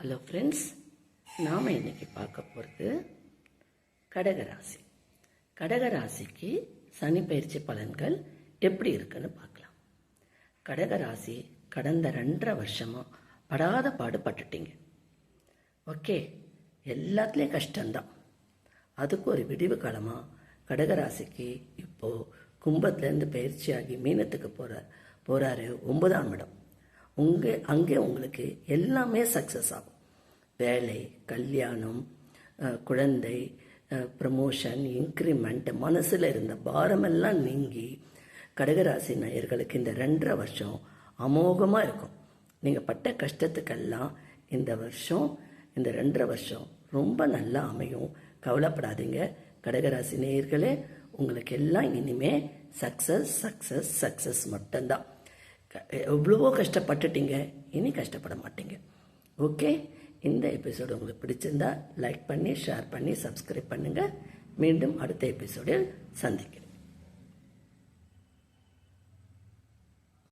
Hello friends, நாம் இன்றைக்கி பார்க்க போகிறது கடகராசி. கடகராசிக்கு சனி பயிற்சி பலன்கள் எப்படி இருக்குன்னு பார்க்கலாம். கடகராசி கடந்த 2.5 வருஷமாக படாத பாடுபட்டுட்டீங்க. ஓகே, எல்லாத்துலேயும் கஷ்டம்தான். அதுக்கு ஒரு விடிவு காலமாக கடகராசிக்கு இப்போது கும்பத்துலேருந்து பயிற்சியாகி மீனத்துக்கு போகிறாரு 9ஆம் இடம். அங்கே உங்களுக்கு எல்லாமே சக்ஸஸ் ஆகும். வேலை, கல்யாணம், குழந்தை, ப்ரமோஷன், இன்க்ரிமெண்ட், மனசில் இருந்த பாரமெல்லாம் நீங்கி கடகராசி நேயர்களுக்கு இந்த 2.5 வருஷம் அமோகமாக இருக்கும். நீங்கள் பட்ட கஷ்டத்துக்கெல்லாம் இந்த 2.5 வருஷம் ரொம்ப நல்லா அமையும். கவலைப்படாதீங்க கடகராசி நேயர்களே, உங்களுக்கு எல்லாம் இனிமே சக்ஸஸ் சக்ஸஸ் சக்ஸஸ் மட்டும்தான். எவ்வளவோ கஷ்டப்பட்டுட்டீங்க, இனி கஷ்டப்பட மாட்டீங்க. ஓகே, இந்த எபிசோடு உங்களுக்கு பிடிச்சிருந்தா லைக் பண்ணி, ஷேர் பண்ணி, சப்ஸ்கிரைப் பண்ணுங்கள். மீண்டும் அடுத்த எபிசோடில் சந்திக்கிறேன்.